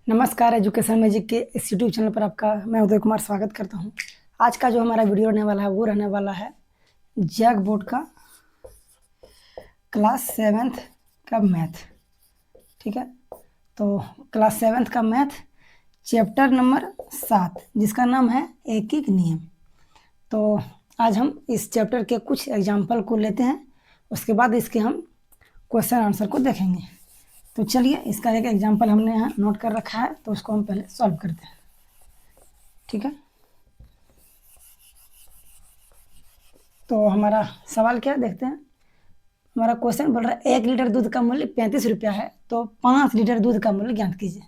नमस्कार, education magic के इस यूट्यूब चैनल पर आपका मैं उदय कुमार स्वागत करता हूं। आज का जो हमारा वीडियो रहने वाला है वो रहने वाला है जैक बोर्ड का क्लास 7th का मैथ। ठीक है, तो क्लास 7th का मैथ चैप्टर नंबर 7 जिसका नाम है एक एक नियम। तो आज हम इस चैप्टर के कुछ एग्जाम्पल को लेते हैं, उसके बाद इसके हम क्वेश्चन आंसर को देखेंगे। तो चलिए, इसका एक एग्जाम्पल हमने यहाँ नोट कर रखा है, तो उसको हम पहले सॉल्व करते हैं। ठीक है, तो हमारा सवाल क्या देखते हैं। हमारा क्वेश्चन बोल रहा है 1 लीटर दूध का मूल्य 35 रुपया है, तो 5 लीटर दूध का मूल्य ज्ञात कीजिए।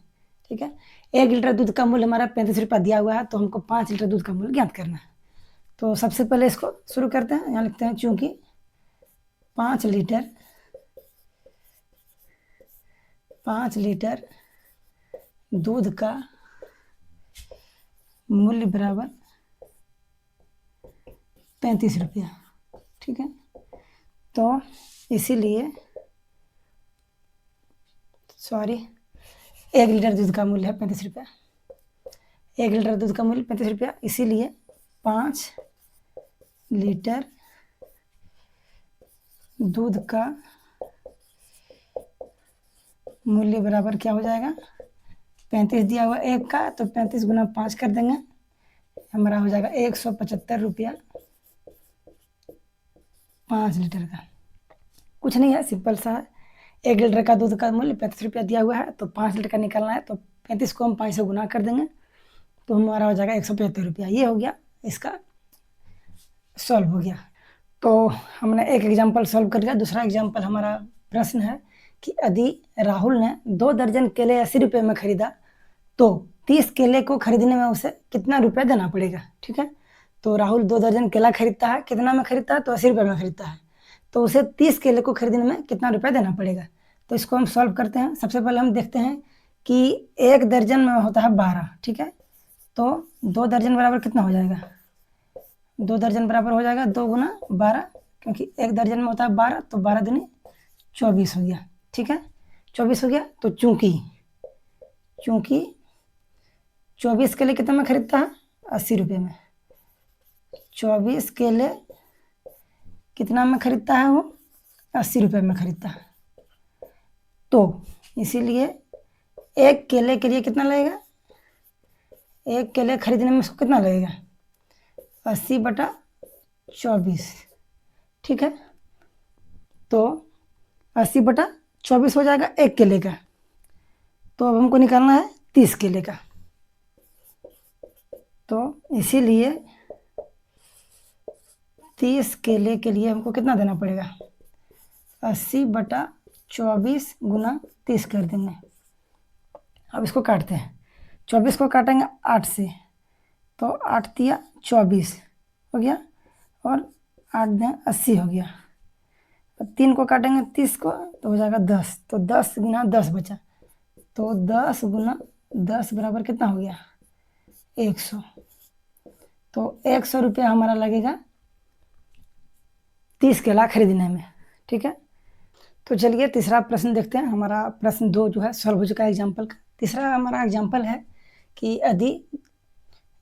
ठीक है, 1 लीटर दूध का मूल्य हमारा 35 रुपया दिया हुआ है, तो हमको 5 लीटर दूध का मूल्य ज्ञात करना है। तो सबसे पहले इसको शुरू करते हैं। यहाँ लिखते हैं चूंकि 5 लीटर दूध का मूल्य बराबर 35 रुपया। ठीक है, तो इसीलिए 1 लीटर दूध का मूल्य है 35 रुपया। 1 लीटर दूध का मूल्य 35 रुपया, इसीलिए 5 लीटर दूध का मूल्य बराबर क्या हो जाएगा, 35 दिया हुआ एक का, तो 35 गुना 5 कर देंगे, हमारा हो जाएगा 175 रुपया 5 लीटर का। कुछ नहीं है, सिंपल सा है। 1 लीटर का दूध का मूल्य 35 रुपया दिया हुआ है, तो 5 लीटर का निकालना है, तो 35 को हम 5 से गुना कर देंगे, तो हमारा हो जाएगा 175 रुपया। ये हो गया, इसका सॉल्व हो गया। तो हमने एक एग्जाम्पल सॉल्व कर लिया। दूसरा एग्जाम्पल हमारा प्रश्न है कि यदि राहुल ने 2 दर्जन केले 80 रुपये में खरीदा, तो 30 केले को खरीदने में उसे कितना रुपया देना पड़ेगा। ठीक है, तो राहुल 2 दर्जन केला खरीदता है, कितना में खरीदता है, तो 80 रुपये में खरीदता है, तो उसे 30 केले को खरीदने में कितना रुपया देना पड़ेगा। तो इसको हम सॉल्व करते हैं। सबसे पहले हम देखते हैं कि 1 दर्जन में होता है 12। ठीक है, तो 2 दर्जन बराबर कितना हो जाएगा, 2 दर्जन बराबर हो जाएगा 2 गुना 12, क्योंकि 1 दर्जन में होता है 12, तो 12 दूनी 24 हो गया। ठीक है, 24 हो गया। तो चूंकि 24 केले कितना में खरीदता है, 80 रुपये में। 24 केले कितना में खरीदता है वो, 80 रुपये में खरीदता है। तो इसीलिए 1 केले के लिए कितना लगेगा, 1 केले खरीदने में उसको कितना लगेगा, 80/24। ठीक है, तो 80/24 हो जाएगा 1 केले का। तो अब हमको निकालना है 30 केले का। तो इसीलिए 30 केले के लिए हमको कितना देना पड़ेगा, 80/24 गुना 30 कर देंगे। अब इसको काटते हैं, 24 को काटेंगे 8 से, तो 8 दिया 24 हो गया, और 8 दें 80 हो गया। 3 को काटेंगे 30 को, तो हो जाएगा 10, तो 10 गुना 10 बचा, तो 10 गुना 10 बराबर कितना हो गया, 100। तो 100 रुपया हमारा लगेगा 30 केला खरीदने में। ठीक है, तो चलिए तीसरा प्रश्न देखते हैं। हमारा प्रश्न 2 जो है सॉल्व हो चुका है एग्जाम्पल का। तीसरा हमारा एग्जाम्पल है कि यदि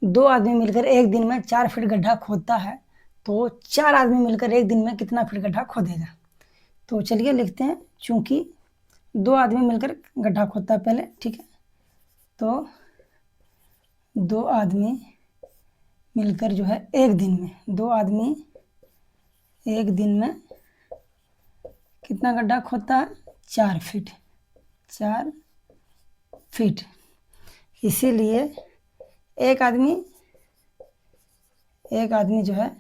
2 आदमी मिलकर एक दिन में 4 फीट गड्ढा खोदता है, तो 4 आदमी मिलकर एक दिन में कितना फीट गड्ढा खोदेगा। तो चलिए लिखते हैं, चूंकि 2 आदमी मिलकर गड्ढा खोदता है पहले। ठीक है, तो 2 आदमी मिलकर जो है एक दिन में, 2 आदमी एक दिन में कितना गड्ढा खोदता है, 4 फीट। 4 फीट, इसीलिए एक आदमी जो है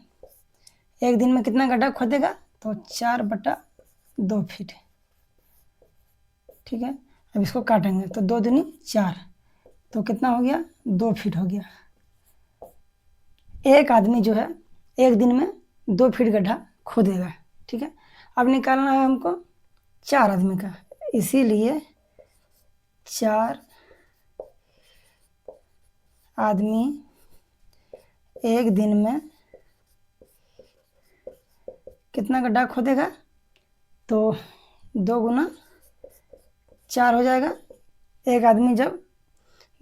एक दिन में कितना गड्ढा खोदेगा, तो 4/2 फीट। ठीक है, अब इसको काटेंगे, तो 2 दूनी 4, तो कितना हो गया, 2 फीट हो गया। एक आदमी जो है एक दिन में 2 फीट गड्ढा खोदेगा। ठीक है, अब निकालना है हमको 4 आदमी का, इसीलिए 4 आदमी एक दिन में कितना गड्ढा खोदेगा, तो 2 गुना 4 हो जाएगा। एक आदमी जब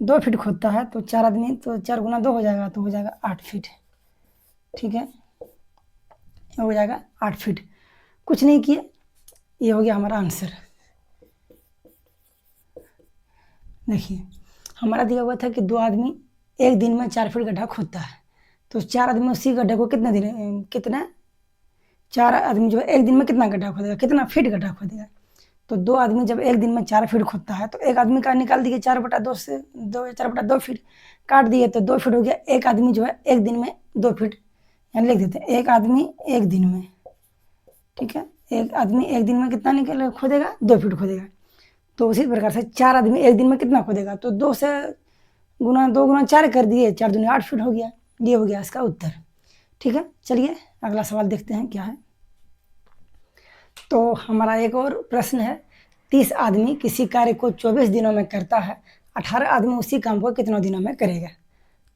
2 फीट खोदता है तो 4 आदमी, तो 4 गुना 2 हो जाएगा, तो हो जाएगा 8 फीट। ठीक है, ये हो जाएगा 8 फीट। कुछ नहीं किए, ये हो गया हमारा आंसर। देखिए हमारा दिया हुआ था कि 2 आदमी एक दिन में 4 फीट गड्ढा खोदता है, तो 4 आदमी उसी गड्ढे को कितना 4 आदमी जो है एक दिन में कितना गड्ढा खोदेगा, कितना फीट गड्ढा खोदेगा। तो 2 आदमी जब एक दिन में 4 फीट खोदता है तो एक आदमी का निकाल दिए 4/2 से 4/2 फीट काट दिए तो 2 फीट हो गया। एक आदमी जो है एक दिन में 2 फीट, यानी लिख देते हैं एक आदमी एक दिन में। ठीक है, एक आदमी एक दिन में कितना निकल खोदेगा, 2 फीट खोदेगा। तो उसी प्रकार से 4 आदमी एक दिन में कितना खोदेगा, तो 2 से गुना 2 गुना 4 कर दिए, 4 दूनी 8 फीट हो गया। ये हो गया इसका उत्तर। ठीक है, चलिए अगला सवाल देखते हैं क्या है। तो हमारा एक और प्रश्न है, 30 आदमी किसी कार्य को 24 दिनों में करता है, 18 आदमी उसी काम को कितनों दिनों में करेगा।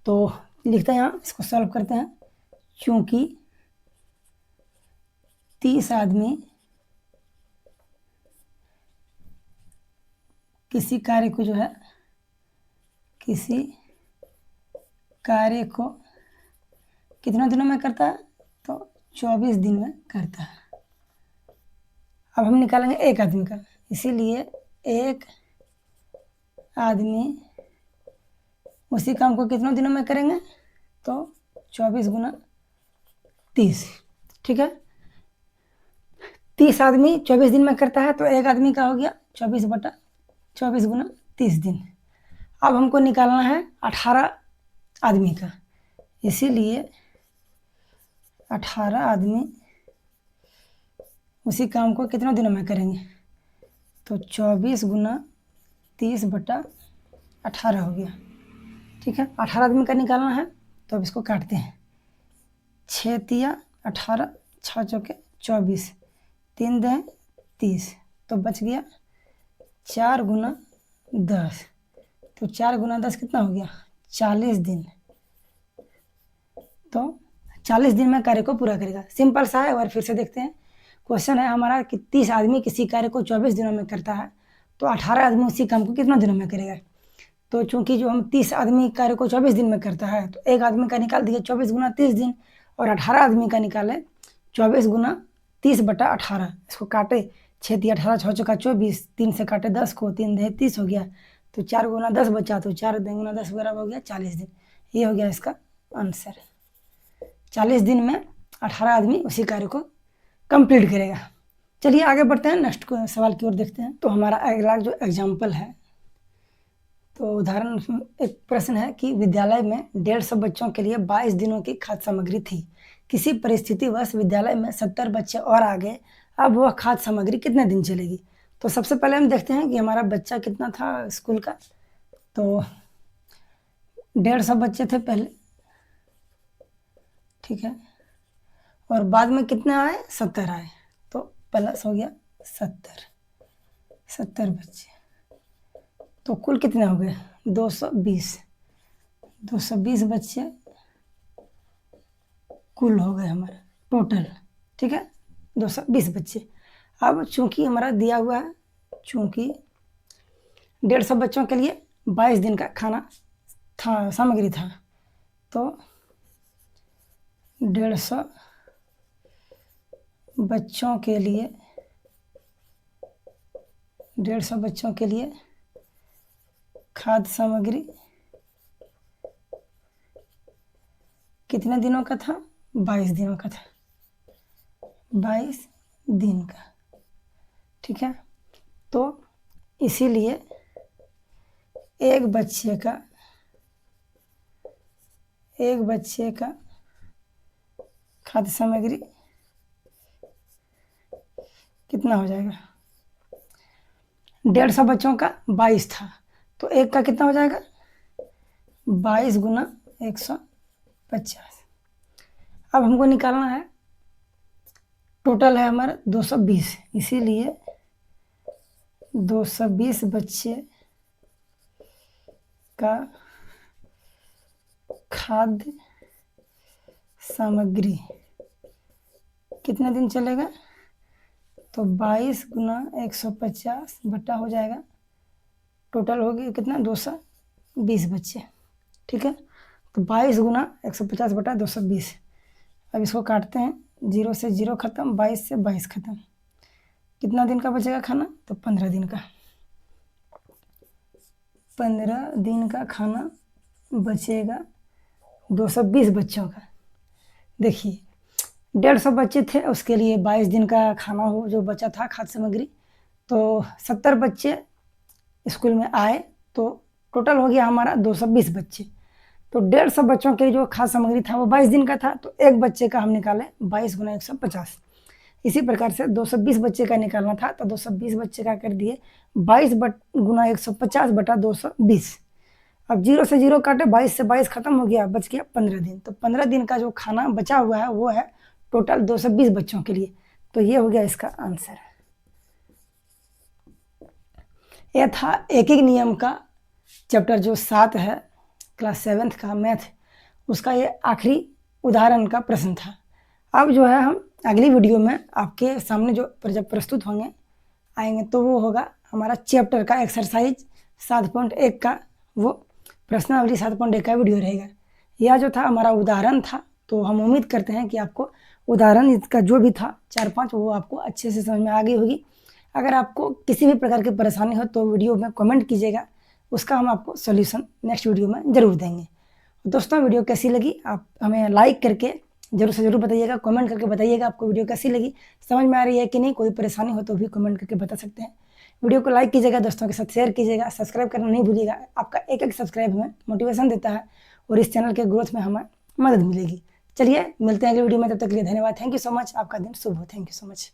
तो लिखते हैं यहाँ, इसको सॉल्व करते हैं। क्योंकि 30 आदमी किसी कार्य को जो है, किसी कार्य को कितने दिनों में करता है, तो 24 दिन में करता है। अब हम निकालेंगे एक आदमी का, इसीलिए एक आदमी उसी काम को कितने दिनों में करेंगे, तो 24 गुना 30। ठीक है, 30 आदमी 24 दिन में करता है, तो एक आदमी का हो गया 24 गुना 30 दिन। अब हमको निकालना है 18 आदमी का, इसीलिए 18 आदमी उसी काम को कितने दिनों में करेंगे, तो 24 गुना 30/18 हो गया। ठीक है, 18 आदमी का निकालना है, तो अब इसको काटते हैं। 6 तिया 18, 6 चौके 24, 3 दे 30, तो बच गया 4 गुना 10। तो 4 गुना 10 कितना हो गया, 40 दिन। तो 40 दिन में कार्य को पूरा करेगा। सिंपल सा है, और फिर से देखते हैं। क्वेश्चन है हमारा कि 30 आदमी किसी कार्य को 24 दिनों में करता है, तो 18 आदमी उसी काम को कितने दिनों में करेगा। तो चूंकि जो हम 30 आदमी कार्य को 24 दिन में करता है, तो एक आदमी का निकाल दिए 24 गुना 30 दिन, और 18 आदमी का निकाले 24 गुना 30/18। इसको काटे, 6 तिया 18, 6 चौका 24, 3 से काटे 10 को, 3 दे 30 हो गया। तो 4 गुना 10 बचा, तो 4 गुना 10 बराबर हो गया 40 दिन। ये हो गया इसका आंसर। 40 दिन में 18 आदमी उसी कार्य को कंप्लीट करेगा। चलिए आगे बढ़ते हैं, नेक्स्ट सवाल की ओर देखते हैं। तो हमारा अगला जो एग्जाम्पल है, तो उदाहरण एक प्रश्न है कि विद्यालय में 150 बच्चों के लिए 22 दिनों की खाद्य सामग्री थी। किसी परिस्थितिवश विद्यालय में 70 बच्चे और आ गए, अब वह खाद्य सामग्री कितने दिन चलेगी। तो सबसे पहले हम देखते हैं कि हमारा बच्चा कितना था स्कूल का। तो 150 बच्चे थे पहले, ठीक है, और बाद में कितने आए, 70 आए, तो प्लस हो गया 70 बच्चे। तो कुल कितने हो गए, 220 बच्चे कुल हो गए हमारे टोटल। ठीक है, 220 बच्चे। अब चूंकि हमारा दिया हुआ है, चूंकि 150 बच्चों के लिए 22 दिन का खाना था, सामग्री था, तो 150 बच्चों के लिए 150 बच्चों के लिए खाद्य सामग्री कितने दिनों का था, 22 दिनों का था, 22 दिन का। ठीक है, तो इसीलिए एक बच्चे का खाद्य सामग्री कितना हो जाएगा, 150 बच्चों का 22 था, तो एक का कितना हो जाएगा, 22 गुना 150। अब हमको निकालना है, टोटल है हमारा 220, इसीलिए 220 बच्चे का खाद्य सामग्री कितने दिन चलेगा, तो 22 गुना 150 बटा हो जाएगा, टोटल हो गया कितना, 20 बच्चे, ठीक है। तो 22 गुना 150 बटा 220। अब इसको काटते हैं, 0 से 0 खत्म, 22 से 22 खत्म। कितना दिन का बचेगा खाना? तो 15 दिन का। 15 दिन का खाना बचेगा 220 बच्चों का। देखिए 150 बच्चे थे, उसके लिए 22 दिन का खाना हो जो बचा था खाद्य सामग्री, तो 70 बच्चे स्कूल में आए, तो टोटल हो गया हमारा 220 बच्चे। तो 150 बच्चों के लिए जो खाद्य सामग्री था वो 22 दिन का था, तो एक बच्चे का हम निकाले 22 गुना 150। इसी प्रकार से 220 बच्चे का निकालना था, तो 220 बच्चे का कर दिए 22 गुना 150 बटा 220। अब 0 से 0 काटे, 22 से 22 खत्म हो गया, बच गया 15 दिन। तो 15 दिन का जो खाना बचा हुआ है वो है टोटल 220 बच्चों के लिए। तो ये हो गया इसका आंसर। यह था एक एक नियम का चैप्टर जो 7 है, क्लास 7th का मैथ, उसका ये आखिरी उदाहरण का प्रश्न था। अब जो है हम अगली वीडियो में आपके सामने जो जब प्रस्तुत होंगे आएंगे, तो वो होगा हमारा चैप्टर का एक्सरसाइज 7.1 का वो प्रश्नावली 7.1 का वीडियो रहेगा। यह जो था हमारा उदाहरण था, तो हम उम्मीद करते हैं कि आपको उदाहरण इसका जो भी था 4-5 वो आपको अच्छे से समझ में आ गई होगी। अगर आपको किसी भी प्रकार की परेशानी हो तो वीडियो में कमेंट कीजिएगा, उसका हम आपको सॉल्यूशन नेक्स्ट वीडियो में ज़रूर देंगे। दोस्तों वीडियो कैसी लगी आप हमें लाइक करके जरूर से जरूर बताइएगा, कमेंट करके बताइएगा आपको वीडियो कैसी लगी, समझ में आ रही है कि नहीं, कोई परेशानी हो तो भी कमेंट करके बता सकते हैं। वीडियो को लाइक कीजिएगा, दोस्तों के साथ शेयर कीजिएगा, सब्सक्राइब करना नहीं भूलिएगा। आपका एक एक सब्सक्राइब हमें मोटिवेशन देता है और इस चैनल के ग्रोथ में हमें मदद मिलेगी। चलिए मिलते हैं अगली वीडियो में, तब तक के लिए धन्यवाद। Thank you so much. आपका दिन शुभ हो। Thank you so much.